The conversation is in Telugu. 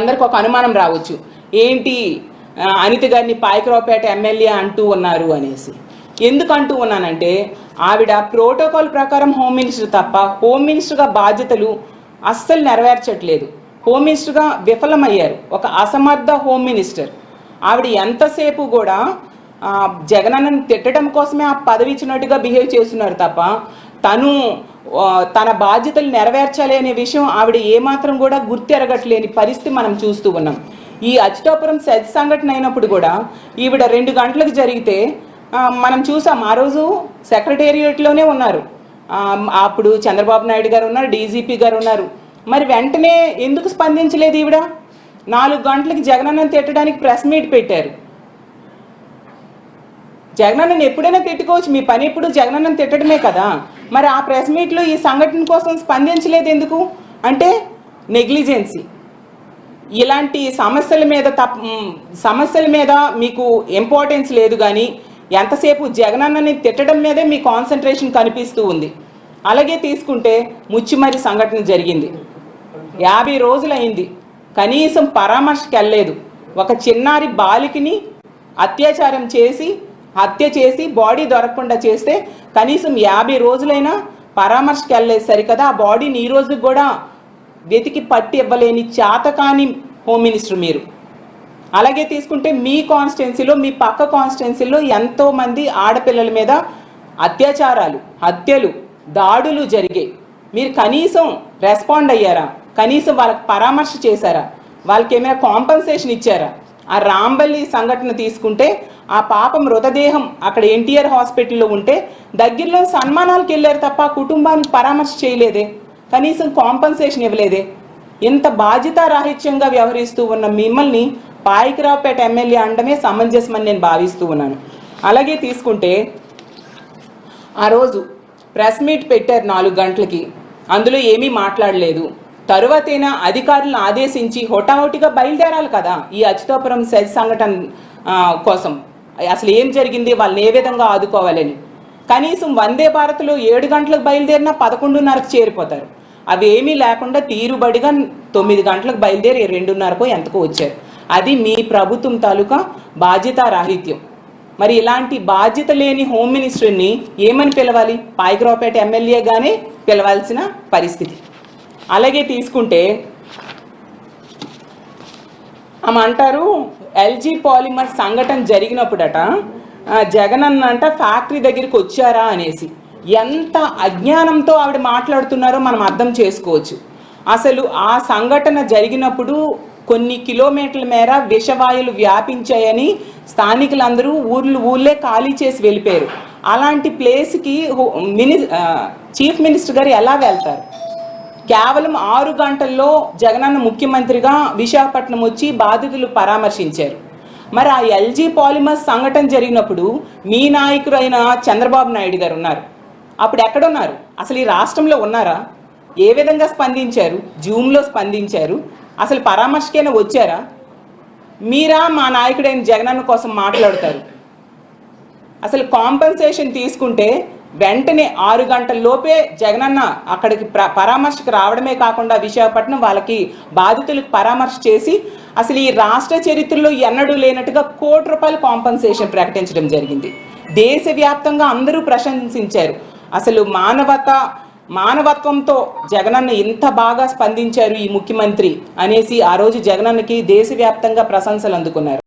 అందరికి ఒక అనుమానం రావచ్చు, ఏంటి అనిత గారిని పాయకరావుపేట ఎమ్మెల్యే అంటూ ఉన్నారు అనేసి. ఎందుకు అంటూ ఉన్నానంటే, ఆవిడ ప్రోటోకాల్ ప్రకారం హోమ్ మినిస్టర్ తప్ప హోమ్ మినిస్టర్గా బాధ్యతలు అస్సలు నెరవేర్చట్లేదు. హోమ్ మినిస్టర్గా విఫలమయ్యారు, ఒక అసమర్థ హోమ్ మినిస్టర్. ఆవిడ ఎంతసేపు కూడా జగనన్నను తిట్టడం కోసమే ఆ పదవి ఇచ్చినట్టుగా బిహేవ్ చేస్తున్నారు తప్ప తన బాధ్యతలు నెరవేర్చాలి అనే విషయం ఆవిడ ఏమాత్రం కూడా గుర్తెరగట్లేని పరిస్థితి మనం చూస్తూ ఉన్నాం. ఈ అచ్యుతాపురం సెజ్ సంఘటన అయినప్పుడు కూడా ఈవిడ 2 గంటలకు జరిగితే మనం చూసాం, ఆ రోజు సెక్రటేరియట్లోనే ఉన్నారు. అప్పుడు చంద్రబాబు నాయుడు గారు ఉన్నారు, డీజీపీ గారు ఉన్నారు. మరి వెంటనే ఎందుకు స్పందించలేదు ఈవిడ? 4 గంటలకి జగనన్నను తిట్టడానికి ప్రెస్ మీట్ పెట్టారు. జగనన్నను ఎప్పుడైనా తిట్టుకోవచ్చు, మీ పని ఎప్పుడు జగనన్నను తిట్టడమే కదా. మరి ఆ ప్రెస్ మీట్లో ఈ సంఘటన కోసం స్పందించలేదు ఎందుకు అంటే నెగ్లిజెన్సీ. ఇలాంటి సమస్యల మీద మీకు ఇంపార్టెన్స్ లేదు, కానీ ఎంతసేపు జగనన్నని తిట్టడం మీదే మీ కాన్సన్ట్రేషన్ కనిపిస్తూ ఉంది. అలాగే తీసుకుంటే ముచ్చిమరి సంఘటన జరిగింది, 50 రోజులైంది, కనీసం పరామర్శకి వెళ్ళలేదు. ఒక చిన్నారి బాలికని హత్య చేసి బాడీ దొరకకుండా చేస్తే కనీసం 50 రోజులైనా పరామర్శకి వెళ్ళలేదు సరికదా. ఆ బాడీని ఈ రోజు కూడా వెతికి పట్టి ఇవ్వలేని చేతకాని హోమ్ మినిస్టర్ మీరు. అలాగే తీసుకుంటే మీ కాన్స్టిట్యున్సీలో, మీ పక్క కాన్స్టిట్యున్సీలో ఎంతోమంది ఆడపిల్లల మీద అత్యాచారాలు, హత్యలు, దాడులు జరిగాయి. మీరు కనీసం రెస్పాండ్ అయ్యారా? కనీసం వాళ్ళకి పరామర్శ చేశారా? వాళ్ళకి ఏమైనా కాంపన్సేషన్ ఇచ్చారా? ఆ రాంబల్లి సంఘటన తీసుకుంటే ఆ పాప మృతదేహం అక్కడ ఎన్టీఆర్ హాస్పిటల్లో ఉంటే దగ్గరలో సన్మానాలకు వెళ్ళారు తప్ప కుటుంబానికి పరామర్శ చేయలేదే, కనీసం కాంపన్సేషన్ ఇవ్వలేదే. ఇంత బాధ్యతారాహిత్యంగా వ్యవహరిస్తూ ఉన్న మిమ్మల్ని పాయకరావుపేట ఎమ్మెల్యే అనడమే సమంజసమని నేను భావిస్తూ ఉన్నాను. అలాగే తీసుకుంటే ఆ రోజు ప్రెస్ మీట్ పెట్టారు 4 గంటలకి, అందులో ఏమీ మాట్లాడలేదు. తరువాతైనా అధికారులను ఆదేశించి హొటాహొటిగా బయలుదేరాలి కదా ఈ అచ్యుతాపురం సెజ్ సంఘటన కోసం. అసలు ఏం జరిగింది, వాళ్ళని ఏ విధంగా ఆదుకోవాలని. కనీసం వందే భారత్లో 7 గంటలకు బయలుదేరినా 11:30కు చేరిపోతారు. అవి ఏమీ లేకుండా తీరుబడిగా 9 గంటలకు బయలుదేరి 2:30కో ఎంతకో వచ్చారు. అది మీ ప్రభుత్వం తాలూకా బాధ్యతారాహిత్యం. మరి ఇలాంటి బాధ్యత లేని హోమ్ మినిస్టర్ని ఏమని పిలవాలి? పాయకరావుపేట ఎమ్మెల్యేగానే పిలవాల్సిన పరిస్థితి. అలాగే తీసుకుంటే ఆమె అంటారు, ఎల్జీ పాలిమర్ సంఘటన జరిగినప్పుడట జగనన్న అంట ఫ్యాక్టరీ దగ్గరికి వచ్చారా అనేసి. ఎంత అజ్ఞానంతో ఆవిడ మాట్లాడుతున్నారో మనం అర్థం చేసుకోవచ్చు. అసలు ఆ సంఘటన జరిగినప్పుడు కొన్ని కిలోమీటర్ల మేర విషవాయువులు వ్యాపించాయని స్థానికులందరూ ఊళ్ళే ఖాళీ చేసి వెళ్ళిపోయారు. అలాంటి ప్లేస్కి చీఫ్ మినిస్టర్ గారు ఎలా వెళ్తారు? కేవలం 6 గంటల్లో జగనన్న ముఖ్యమంత్రిగా విశాఖపట్నం వచ్చి బాధితులు పరామర్శించారు. మరి ఆ ఎల్జీ పాలిమర్స్ సంఘటన జరిగినప్పుడు మీ నాయకుడు అయిన చంద్రబాబు నాయుడు గారు ఉన్నారు, అప్పుడు ఎక్కడున్నారు? అసలు ఈ రాష్ట్రంలో ఉన్నారా? ఏ విధంగా స్పందించారు? జూమ్లో స్పందించారు, అసలు పరామర్శకైనా వచ్చారా? మీరా మా నాయకుడైన జగనన్న కోసం మాట్లాడతారు? అసలు కాంపన్సేషన్ తీసుకుంటే వెంటనే 6 గంటల లోపే జగనన్న అక్కడికి పరామర్శకు రావడమే కాకుండా విశాఖపట్నం వాళ్ళకి బాధితులకు పరామర్శ చేసి అసలు ఈ రాష్ట్ర చరిత్రలో ఎన్నడూ లేనట్టుగా ₹1 కోటి కాంపన్సేషన్ ప్రకటించడం జరిగింది. దేశవ్యాప్తంగా అందరూ ప్రశంసించారు. అసలు మానవత్వంతో జగనన్న ఇంత బాగా స్పందించారు ఈ ముఖ్యమంత్రి అనేసి ఆ రోజు జగనన్నకి దేశవ్యాప్తంగా ప్రశంసలు అందుకున్నారు.